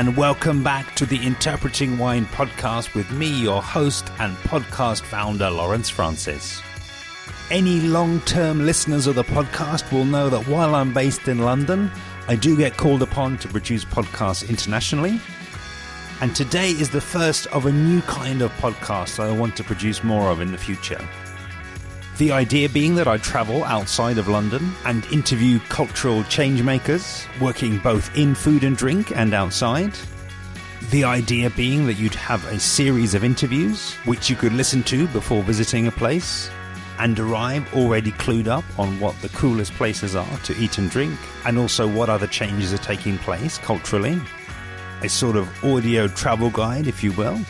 and welcome back to the Interpreting Wine podcast with me, your host and podcast founder, Lawrence Francis. Any long-term listeners of the podcast will know that while I'm based in London, I do get called upon to produce podcasts internationally. And today is the first of a new kind of podcast that I want to produce more of in the future. The idea being that I travel outside of London and interview cultural change makers, working both in food and drink and outside. The idea being that you'd have a series of interviews which you could listen to before visiting a place and arrive already clued up on what the coolest places are to eat and drink, and also what other changes are taking place culturally. A sort of audio travel guide, if you will.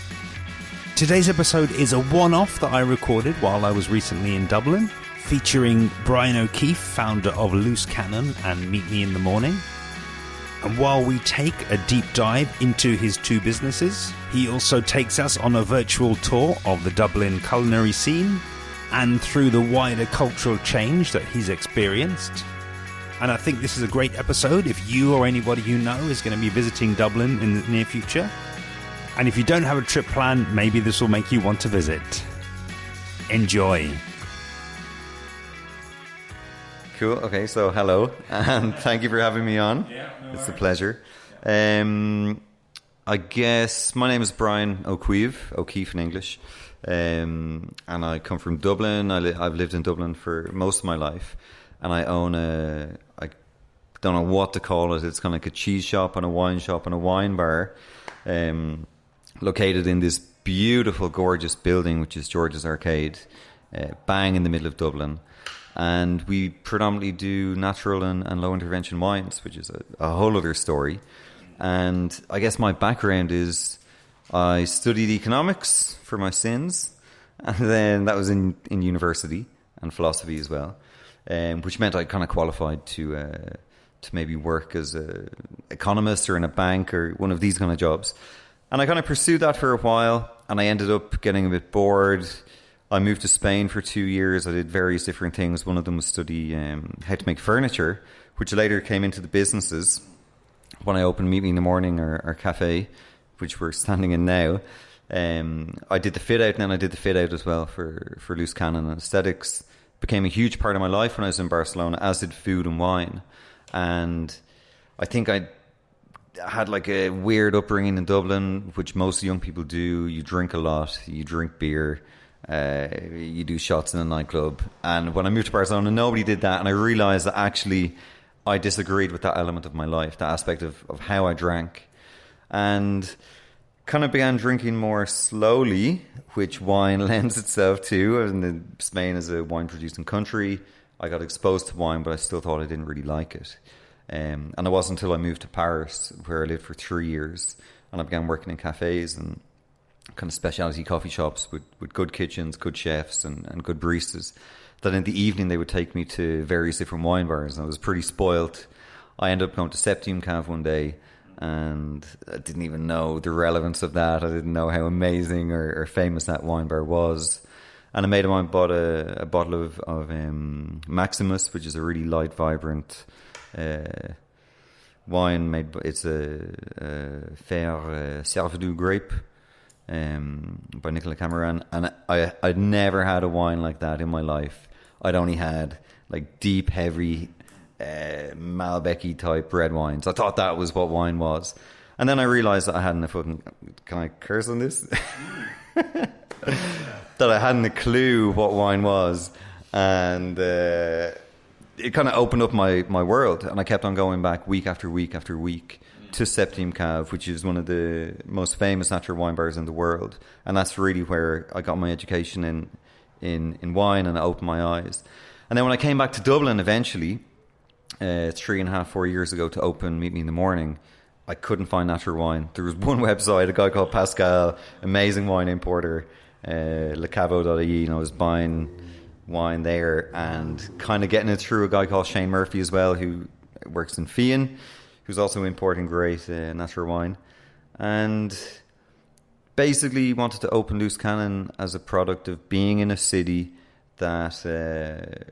Today's episode is a one-off that I recorded while I was recently in Dublin, featuring Brian O'Keefe, founder of Loose Canon and Meet Me in the Morning. And while we take a deep dive into his two businesses, he also takes us on a virtual tour of the Dublin culinary scene and through the wider cultural change that he's experienced. And I think this is a great episode if you or anybody you know is going to be visiting Dublin in the near future. And if you don't have a trip planned, maybe this will make you want to visit. Enjoy. Cool. Okay, so hello, and thank you for having me on. It's a pleasure. I guess my name is Brian O'Keefe in English, and I come from Dublin. I've lived in Dublin for most of my life, and I own I don't know what to call it. It's kind of like a cheese shop and a wine bar. Located in this beautiful, gorgeous building, which is George's Arcade, bang in the middle of Dublin. And we predominantly do natural and low intervention wines, which is a whole other story. And I guess my background is I studied economics for my sins, and then that was in university, and philosophy as well, which meant I kind of qualified to maybe work as an economist or in a bank or one of these kind of jobs. And I kind of pursued that for a while, and I ended up getting a bit bored. I moved to Spain for 2 years. I did various different things. One of them was study how to make furniture, which later came into the businesses when I opened Meet Me in the Morning, our cafe, which we're standing in now. I did the fit out, and then I did the fit out as well for Loose Canon. And aesthetics became a huge part of my life when I was in Barcelona, as did food and wine. And I think I had like a weird upbringing in Dublin, which most young people do. You drink a lot, you drink beer, you do shots in a nightclub. And when I moved to Barcelona, nobody did that. And I realised that actually I disagreed with that element of my life, that aspect of how I drank. And kind of began drinking more slowly, which wine lends itself to. And Spain is a wine-producing country. I got exposed to wine, but I still thought I didn't really like it. And it wasn't until I moved to Paris, where I lived for 3 years, and I began working in cafes and kind of specialty coffee shops with good kitchens, good chefs, and good baristas, that in the evening they would take me to various different wine bars. And I was pretty spoilt. I ended up going to Septim Caveau one day, and I didn't even know the relevance of that. I didn't know how amazing or famous that wine bar was. And a mate of mine bought a bottle of Maximus, which is a really light, vibrant wine made. It's a Fair Cervedoux grape by Nicolas Cameron, and I'd never had a wine like that in my life. I'd only had like deep, heavy Malbec type red wines. I thought that was what wine was, and then I realised that I hadn't a fucking. Can I curse on this? That I hadn't a clue what wine was, and it kind of opened up my world, and I kept on going back week after week after week to Septim Caveau, which is one of the most famous natural wine bars in the world, and that's really where I got my education in wine, and it opened my eyes. And then when I came back to Dublin eventually, 3.5, 4 years ago, to open Meet Me in the Morning, I couldn't find natural wine. There was one website, a guy called Pascal, amazing wine importer, Caveau.ie, and I was buying wine there and kind of getting it through a guy called Shane Murphy as well, who works in Fian, who's also importing great natural wine, and basically wanted to open Loose Canon as a product of being in a city that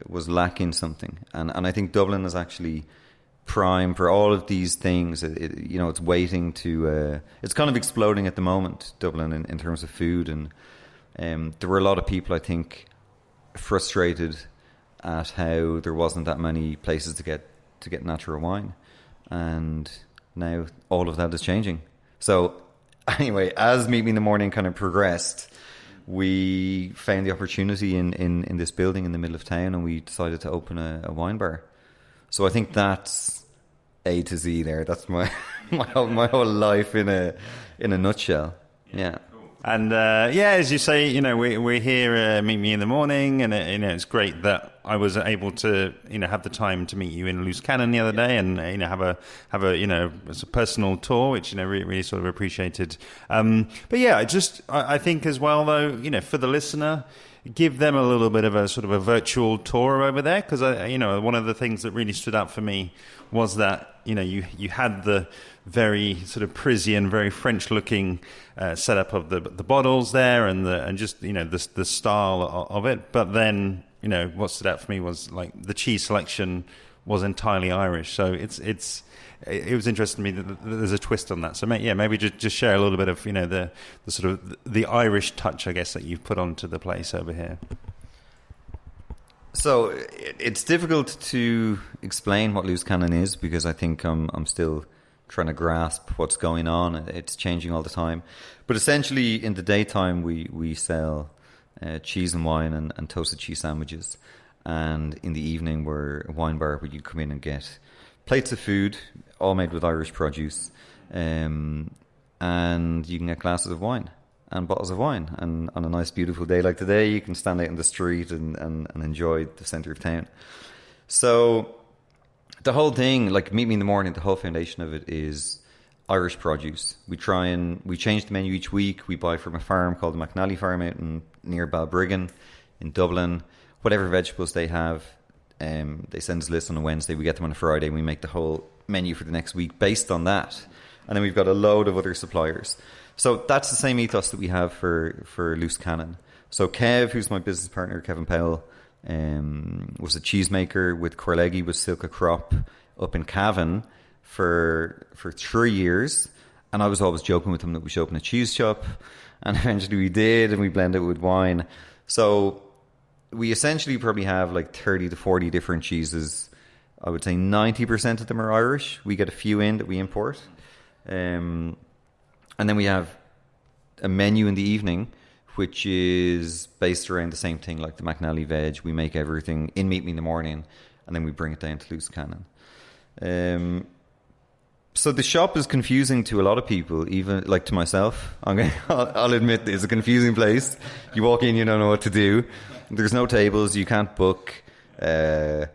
was lacking something, and I think Dublin has actually prime for all of these things. It's waiting to. It's kind of exploding at the moment, Dublin, in terms of food, and there were a lot of people, I think, frustrated at how there wasn't that many places to get natural wine, and now all of that is changing. So anyway, as Meet Me in the Morning kind of progressed, we found the opportunity in this building in the middle of town, and we decided to open a wine bar. So I think that's A to Z there. That's my whole life in a nutshell. Yeah. And as you say, we're here, Meet Me in the Morning, and it's great that I was able to have the time to meet you in Loose Cannon the other day, and have a it's a personal tour, which really sort of appreciated. But yeah, I think as well though, for the listener, give them a little bit of a sort of a virtual tour over there, because one of the things that really stood out for me was that you had the very sort of Parisian, very French looking setup of the bottles there, and just the style of it. But then what stood out for me was like the cheese selection was entirely Irish. So it was interesting to me that there's a twist on that. So maybe just share a little bit of the sort of the Irish touch, I guess, that you've put onto the place over here. So it's difficult to explain what Loose Cannon is, because I think I'm still trying to grasp what's going on. It's changing all the time. But essentially, in the daytime, we sell cheese and wine and toasted cheese sandwiches. And in the evening, we're a wine bar where you come in and get plates of food, all made with Irish produce. And you can get glasses of wine and bottles of wine. And on a nice, beautiful day like today, you can stand out in the street and enjoy the centre of town. So the whole thing, like Meet Me in the Morning, the whole foundation of it is Irish produce. We change the menu each week. We buy from a farm called the McNally Farm out near Balbriggan in Dublin. Whatever vegetables they have, they send us lists on a Wednesday. We get them on a Friday, and we make the whole menu for the next week based on that. And then we've got a load of other suppliers. So that's the same ethos that we have for Loose Cannon. So Kev, who's my business partner, Kevin Powell, was a cheesemaker with Corleggy with Silka Crop up in Cavan for 3 years, and I was always joking with him that we should open a cheese shop, and eventually we did, and we blended it with wine. So we essentially probably have like 30 to 40 different cheeses. I would say 90% of them are Irish. We get a few in that we import, and then we have a menu in the evening which is based around the same thing, like the McNally veg. We make everything in Meet Me in the Morning, and then we bring it down to Loose Cannon. So the shop is confusing to a lot of people, even like to myself. I'll admit it's a confusing place. You walk in, you don't know what to do. There's no tables, you can't book. It's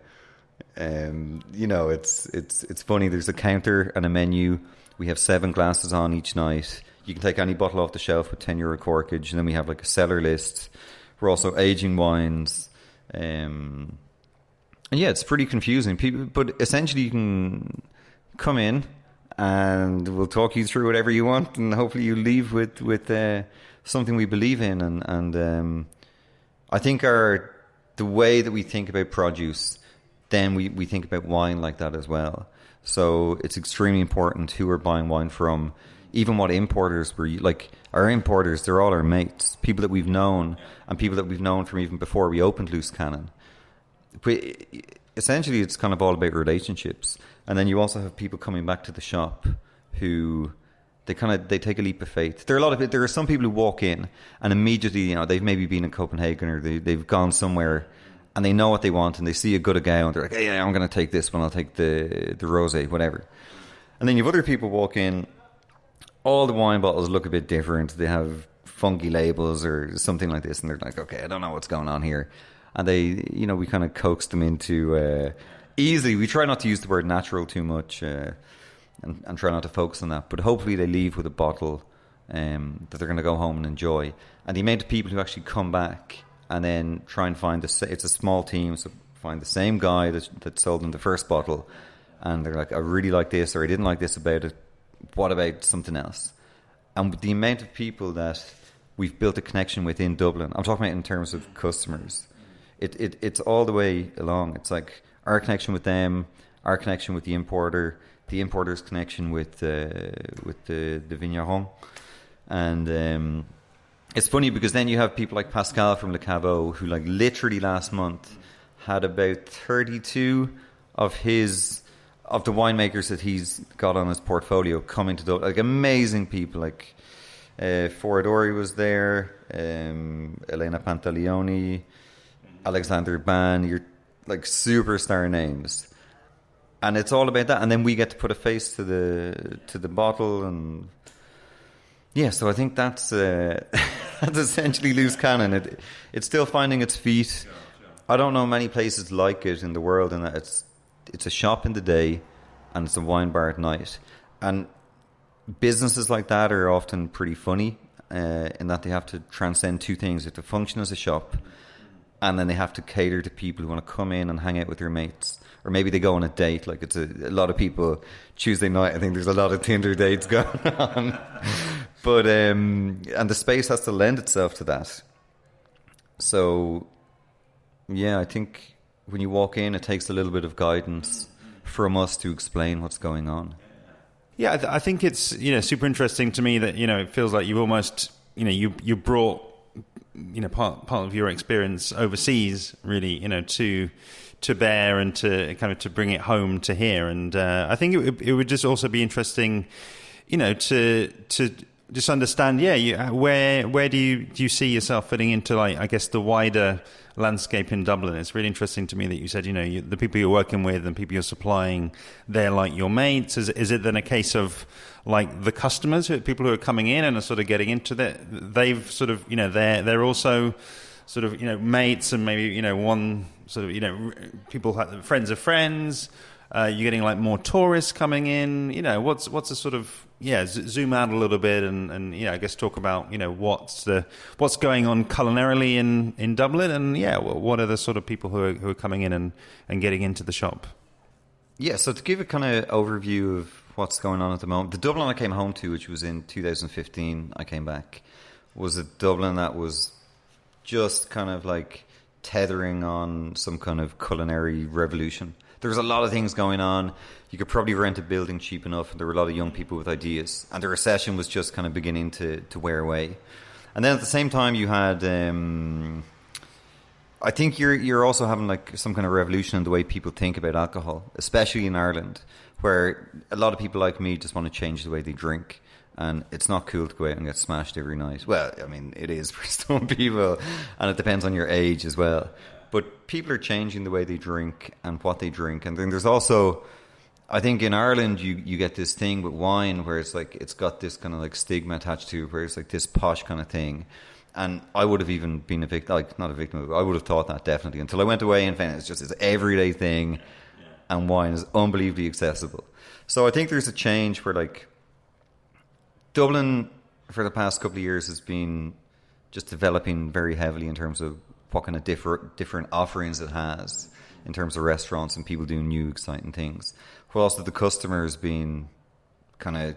funny. There's a counter and a menu. We have 7 glasses on each night. You can take any bottle off the shelf with €10 corkage, and then we have like a cellar list. We're also aging wines, and yeah, it's pretty confusing. But essentially, you can come in, and we'll talk you through whatever you want, and hopefully you leave with something we believe in. And I think the way that we think about produce, then we think about wine like that as well. So it's extremely important who we're buying wine from. Even what importers were like, our importers, they're all our mates, people that we've known, and people that we've known from even before we opened Loose Cannon. But essentially, it's kind of all about relationships. And then you also have people coming back to the shop who they take a leap of faith. There are some people who walk in and immediately, they've maybe been in Copenhagen or they've gone somewhere and they know what they want, and they see a good Caveau and they're like, hey, I'm going to take this one. I'll take the rosé, whatever. And then you have other people walk in. All the wine bottles look a bit different. They have funky labels or something like this, and they're like, okay, I don't know what's going on here. And they, we kind of coax them into easily. We try not to use the word natural too much and try not to focus on that. But hopefully they leave with a bottle that they're going to go home and enjoy. And the amount of people who actually come back and then try and find it's a small team, so find the same guy that sold them the first bottle, and they're like, I really like this, or I didn't like this about it. What about something else? And with the amount of people that we've built a connection with in Dublin, I'm talking about in terms of customers, it's all the way along. It's like our connection with them our connection with the importer's connection with the vigneron. And it's funny because then you have people like Pascal from Le Caveau, who like literally last month had about 32 of the winemakers that he's got on his portfolio coming to Dublin. Like amazing people, like Foradori was there, Elena Pantaleoni, Alexander Ban, you're like superstar names. And it's all about that. And then we get to put a face to the bottle. And yeah, so I think that's that's essentially Loose Cannon. It's still finding its feet. I don't know many places like it in the world, in that it's a shop in the day and it's a wine bar at night. And businesses like that are often pretty funny in that they have to transcend two things. They have to function as a shop, and then they have to cater to people who want to come in and hang out with their mates. Or maybe they go on a date. Like it's a lot of people, Tuesday night, I think there's a lot of Tinder dates going on. But, and the space has to lend itself to that. So, yeah, I think when you walk in, it takes a little bit of guidance from us to explain what's going on. Yeah, I think it's, super interesting to me that, it feels like you've almost, you brought, part of your experience overseas really, to bear and to kind of to bring it home to here. And I think it would just also be interesting, to just understand, where do you see yourself fitting into, like, I guess, the wider landscape in Dublin? It's really interesting to me that you said, the people you're working with and people you're supplying, they're like your mates. Is it then a case of like the customers, people who are coming in and are sort of getting into that, they've sort of, they're also sort of, mates, and maybe, one sort of, people, friends of friends, you're getting like more tourists coming in, what's a sort of, zoom out a little bit and I guess talk about, what's going on culinarily in Dublin, and what are the sort of people who are coming in and getting into the shop? Yeah, so to give a kind of overview of what's going on at the moment, the Dublin I came home to, which was in 2015, I came back, was a Dublin that was just kind of like tethering on some kind of culinary revolution. There was a lot of things going on. You could probably rent a building cheap enough, and there were a lot of young people with ideas. And the recession was just kind of beginning to wear away. And then at the same time, you had, I think you're also having like some kind of revolution in the way people think about alcohol, especially in Ireland, where a lot of people like me just want to change the way they drink. And it's not cool to go out and get smashed every night. Well, I mean, it is for some people, and it depends on your age as well. But people are changing the way they drink and what they drink. And then there's also, I think in Ireland, you get this thing with wine where it's like, it's got this kind of like stigma attached to it, where it's like this posh kind of thing. And I would have even been a victim, like not a victim, but I would have thought that definitely until I went away and found it's just this everyday thing, and wine is unbelievably accessible. So I think there's a change where like, Dublin, for the past couple of years, has been just developing very heavily in terms of what kind of different offerings it has in terms of restaurants and people doing new, exciting things. While also the customers being kind of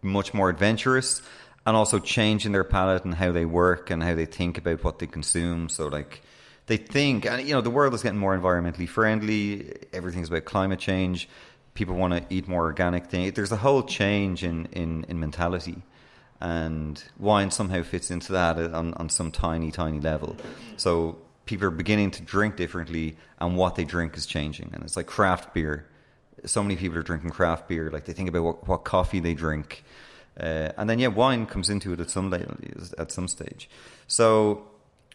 much more adventurous and also changing their palate and how they work and how they think about what they consume. So, like, they think, and the world is getting more environmentally friendly. Everything's about climate change. People want to eat more organic things. There's a whole change in mentality, and wine somehow fits into that on some tiny level. So people are beginning to drink differently, and what they drink is changing. And it's like craft beer. So many people are drinking craft beer. Like, they think about what coffee they drink, and then wine comes into it at some stage. So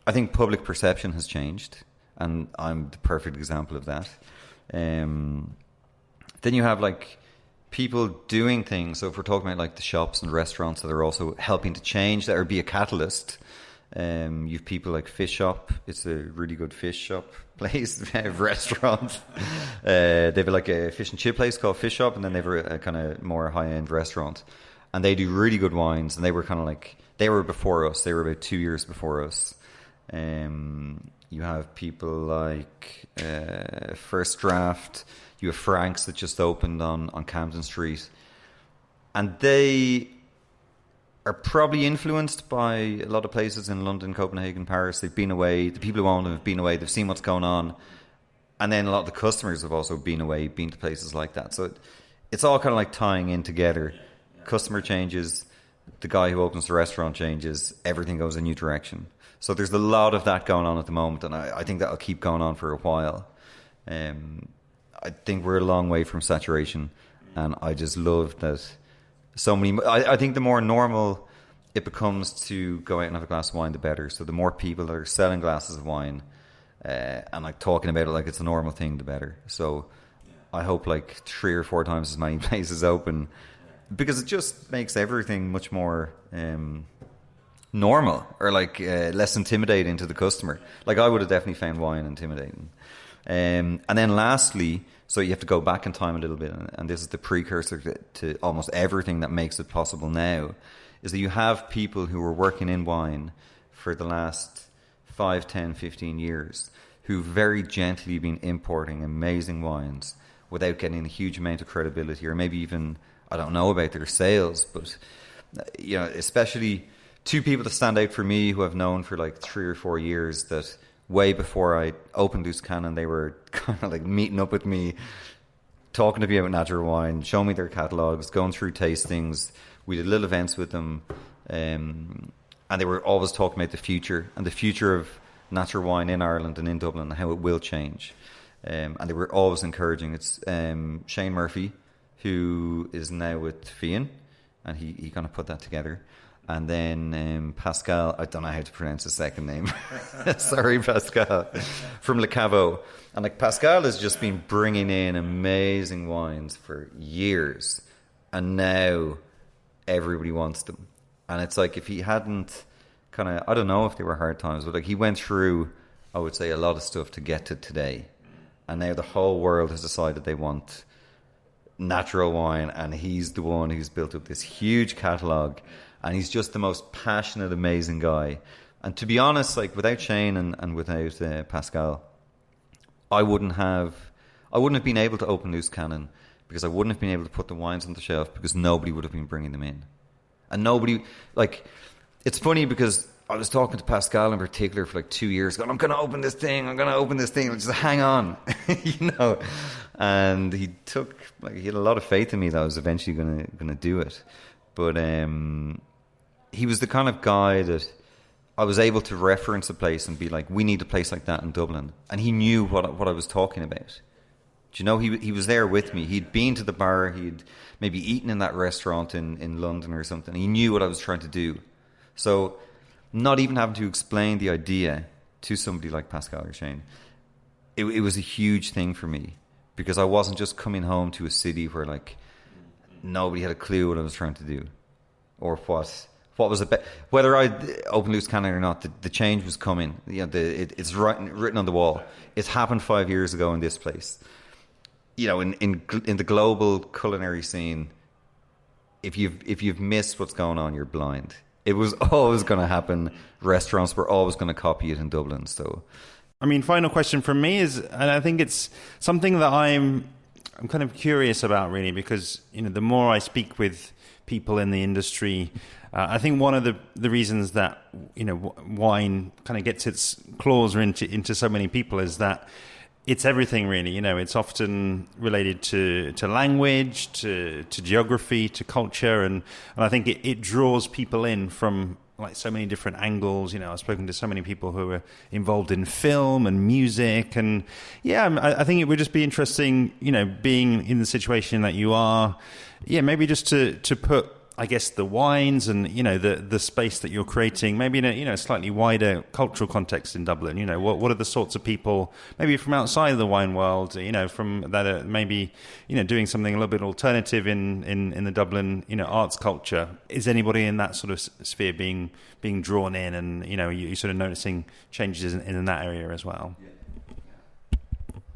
I think public perception has changed, and I'm the perfect example of that. Then you have like people doing things. So if we're talking about like the shops and restaurants that are also helping to change that or be a catalyst, you've people like Fish Shop. It's a really good fish shop place, restaurant. They have like a fish and chip place called Fish Shop, and then they have a kind of more high end restaurant, and they do really good wines. And they were kind of like, they were before us. They were about 2 years before us. You have people like First Draft. You have Frank's that just opened on Camden Street. And they are probably influenced by a lot of places in London, Copenhagen, Paris. They've been away. The people who own them have been away. They've seen what's going on. And then a lot of the customers have also been away, been to places like that. So it's all kind of like tying in together. Customer changes, the guy who opens the restaurant changes, everything goes a new direction. So there's a lot of that going on at the moment, and I think that'll keep going on for a while. I think we're a long way from saturation, and I just love that so many... I think the more normal it becomes to go out and have a glass of wine, the better. So the more people that are selling glasses of wine and like talking about it like it's a normal thing, the better. So I hope like 3 or 4 times as many places open, because it just makes everything much more normal, or like less intimidating to the customer. Like I would have definitely found wine intimidating. And then lastly, so you have to go back in time a little bit, and this is the precursor to almost everything that makes it possible now, is that you have people who were working in wine for the last 5, 10, 15 years who've very gently been importing amazing wines without getting a huge amount of credibility, or maybe even, I don't know about their sales, but you know, especially 2 people that stand out for me who I've known for like 3 or 4 years, that way before I opened Loose Canon, they were kind of like meeting up with me, talking to me about natural wine, showing me their catalogues, going through tastings. We did little events with them, and they were always talking about the future, and the future of natural wine in Ireland and in Dublin, and how it will change. And they were always encouraging. It's Shane Murphy, who is now with Fian, and he kind of put that together. And then Pascal, I don't know how to pronounce his second name. Sorry, Pascal, from Le Caveau. And like Pascal has just been bringing in amazing wines for years, and now everybody wants them. And it's like, if he hadn't kind of, I don't know if they were hard times, but like he went through, I would say, a lot of stuff to get to today. And now the whole world has decided they want natural wine, and he's the one who's built up this huge catalogue. And he's just the most passionate, amazing guy. And to be honest, like without Shane and without Pascal, I wouldn't have been able to open Loose Canon, because I wouldn't have been able to put the wines on the shelf, because nobody would have been bringing them in. And nobody, like, it's funny because I was talking to Pascal in particular for like 2 years, going, I'm going to open this thing, just hang on, you know. And he had a lot of faith in me that I was eventually going to do it. But he was the kind of guy that I was able to reference a place and be like, we need a place like that in Dublin. And he knew what I was talking about. Do you know, he was there with me. He'd been to the bar. He'd maybe eaten in that restaurant in London or something. He knew what I was trying to do. So not even having to explain the idea to somebody like Pascal or Shane, it was a huge thing for me, because I wasn't just coming home to a city where like nobody had a clue what I was trying to do, or what was about, whether I opened Loose Canon or not. The change was coming. You know, it's written on the wall. It's happened 5 years ago in this place. You know, in the global culinary scene, if you've missed what's going on, you're blind. It was always going to happen. Restaurants were always going to copy it in Dublin. So, I mean, final question from me is, and I think it's something that I'm kind of curious about, really, because, you know, the more I speak with people in the industry, I think one of the reasons that, you know, wine kind of gets its claws into so many people is that it's everything, really. You know, it's often related to language, to geography, to culture, and I think it draws people in from like so many different angles. You know, I've spoken to so many people who are involved in film and music, and yeah, I think it would just be interesting, you know, being in the situation that you are, yeah, maybe just to put, I guess, the wines and, you know, the space that you're creating, maybe in a, you know, slightly wider cultural context in Dublin. You know, what are the sorts of people, maybe from outside of the wine world, you know, from that are maybe, you know, doing something a little bit alternative in the Dublin, you know, arts culture. Is anybody in that sort of sphere being drawn in, and, you know, you're sort of noticing changes in that area as well?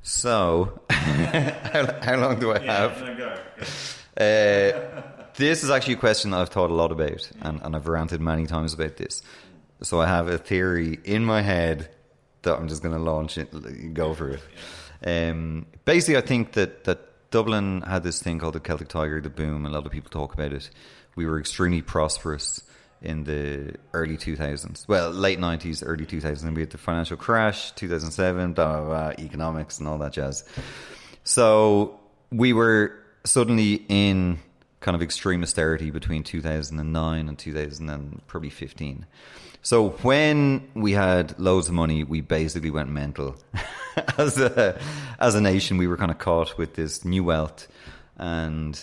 So, how long do I have? This is actually a question that I've thought a lot about, and I've ranted many times about this. So I have a theory in my head that I'm just going to launch it, go for it. Basically, I think that Dublin had this thing called the Celtic Tiger, the boom. A lot of people talk about it. We were extremely prosperous. in the early 2000s. Well, late 90s, early 2000s. And we had the financial crash, 2007, blah, blah, blah, economics and all that jazz. So we were suddenly in kind of extreme austerity between 2009 and 2015. So when we had loads of money, we basically went mental. As a nation, we were kind of caught with this new wealth. And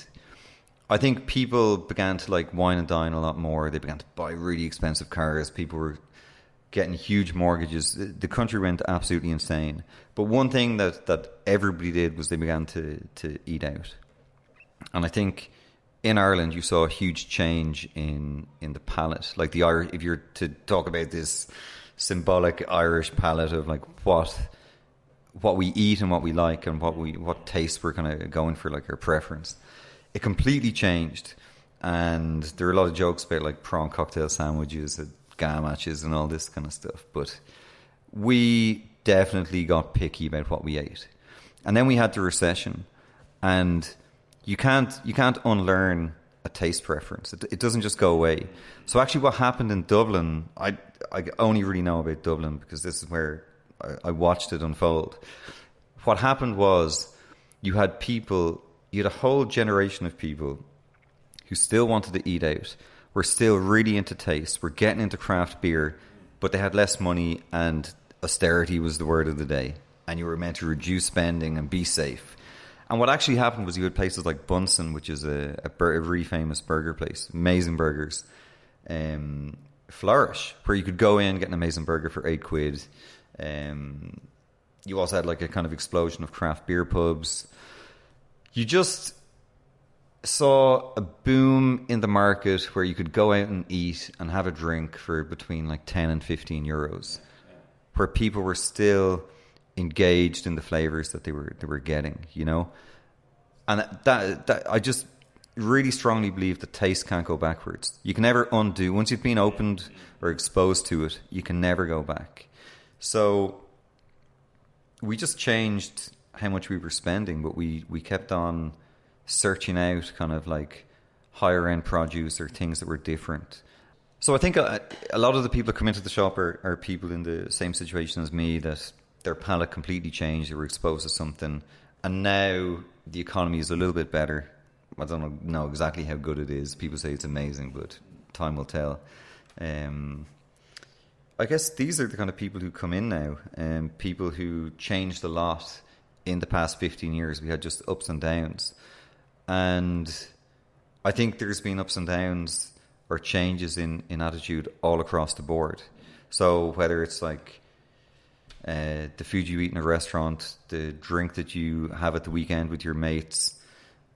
I think people began to like wine and dine a lot more. They began to buy really expensive cars. People were getting huge mortgages. The country went absolutely insane. But one thing that everybody did was they began to eat out. And I think in Ireland, you saw a huge change in the palate. Like the Irish, if you're to talk about this symbolic Irish palate of like what we eat and what we like and what taste we're kind of going for, like our preference, it completely changed. And there are a lot of jokes about like prawn cocktail sandwiches and gamatches and all this kind of stuff. But we definitely got picky about what we ate. And then we had the recession, and you can't unlearn a taste preference. It doesn't just go away. So actually what happened in Dublin, I only really know about Dublin because this is where I watched it unfold. What happened was you had a whole generation of people who still wanted to eat out, were still really into taste, were getting into craft beer, but they had less money and austerity was the word of the day. And you were meant to reduce spending and be safe. And what actually happened was you had places like Bunsen, which is a really famous burger place, amazing burgers, flourish, where you could go in, get an amazing burger for £8. You also had like a kind of explosion of craft beer pubs. You just saw a boom in the market where you could go out and eat and have a drink for between like 10 and 15 euros, where people were still engaged in the flavors that they were getting, you know. And that I just really strongly believe that taste can't go backwards. You can never undo. Once you've been opened or exposed to it, you can never go back. So we just changed how much we were spending, but we kept on searching out kind of like higher end produce or things that were different. So I think a lot of the people that come into the shop are people in the same situation as me, that their palate completely changed. They were exposed to something, and now the economy is a little bit better. I don't know exactly how good it is. People say it's amazing, but time will tell. I guess these are the kind of people who come in now, people who changed a lot in the past 15 years. We had just ups and downs. And I think there's been ups and downs or changes in attitude all across the board. So whether it's like the food you eat in a restaurant, the drink that you have at the weekend with your mates,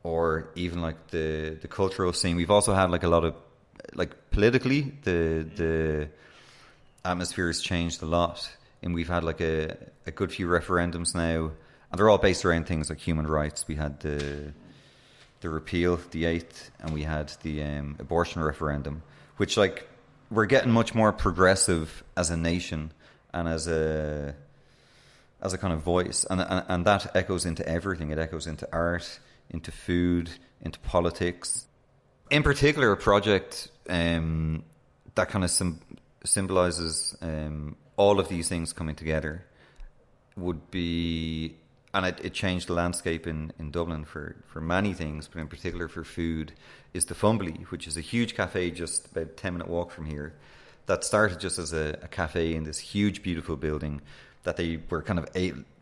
or even like the cultural scene. We've also had like a lot of, like politically, the atmosphere has changed a lot. And we've had like a good few referendums now, and they're all based around things like human rights. We had the repeal, the 8th, and we had the abortion referendum, which like we're getting much more progressive as a nation and as a kind of voice, and that echoes into everything. It echoes into art, into food, into politics. In particular, a project that kind of symbolizes all of these things coming together would be, and it changed the landscape in Dublin for many things, but in particular for food, is the Fumbally, which is a huge cafe just about a 10-minute walk from here, that started just as a cafe in this huge, beautiful building that they were kind of,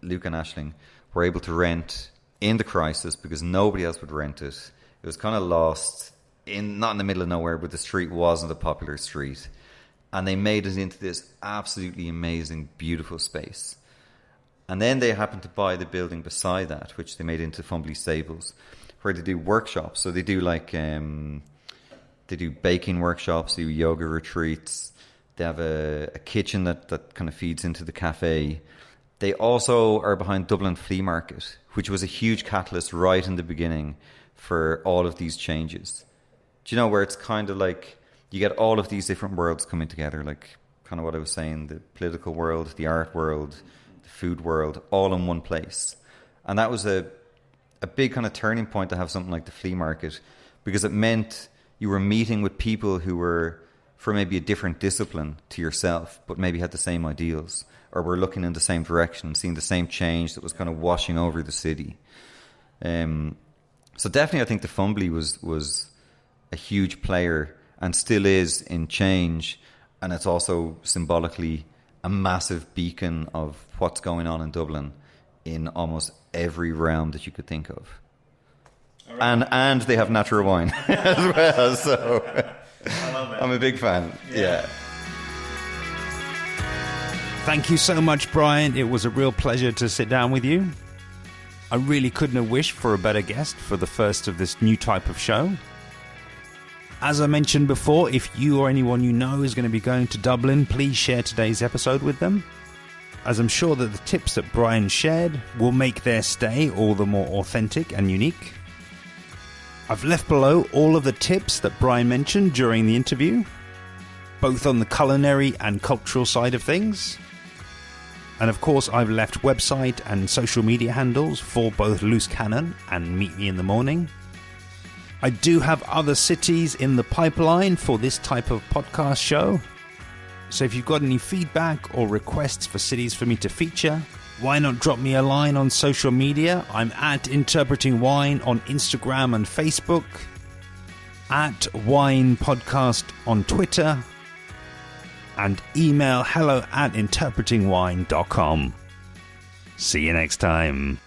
Luke and Aisling were able to rent in the crisis because nobody else would rent it. It was kind of lost, not in the middle of nowhere, but the street wasn't a popular street. And they made it into this absolutely amazing, beautiful space. And then they happened to buy the building beside that, which they made into Fumbally Stables, where they do workshops. So they do like, they do baking workshops, they do yoga retreats. They have a kitchen that kind of feeds into the cafe. They also are behind Dublin Flea Market, which was a huge catalyst right in the beginning for all of these changes. Do you know, where it's kind of like you get all of these different worlds coming together, like kind of what I was saying, the political world, the art world, the food world, all in one place. And that was a big kind of turning point to have something like the flea market, because it meant you were meeting with people who were for maybe a different discipline to yourself, but maybe had the same ideals, or were looking in the same direction, seeing the same change that was kind of washing over the city. So definitely I think the Fumbally was a huge player and still is in change, and it's also symbolically a massive beacon of what's going on in Dublin in almost every realm that you could think of. Right. And they have natural wine as well, so I love it. I'm a big fan. Yeah. Thank you so much, Brian. It was a real pleasure to sit down with you. I really couldn't have wished for a better guest for the first of this new type of show. As I mentioned before, if you or anyone you know is going to be going to Dublin, please share today's episode with them, as I'm sure that the tips that Brian shared will make their stay all the more authentic and unique. I've left below all of the tips that Brian mentioned during the interview, both on the culinary and cultural side of things. And of course, I've left website and social media handles for both Loose Cannon and Meet Me in the Morning. I do have other cities in the pipeline for this type of podcast show. So if you've got any feedback or requests for cities for me to feature, why not drop me a line on social media? I'm at Interpreting Wine on Instagram and Facebook, at Wine Podcast on Twitter, and email hello@interpretingwine.com. See you next time.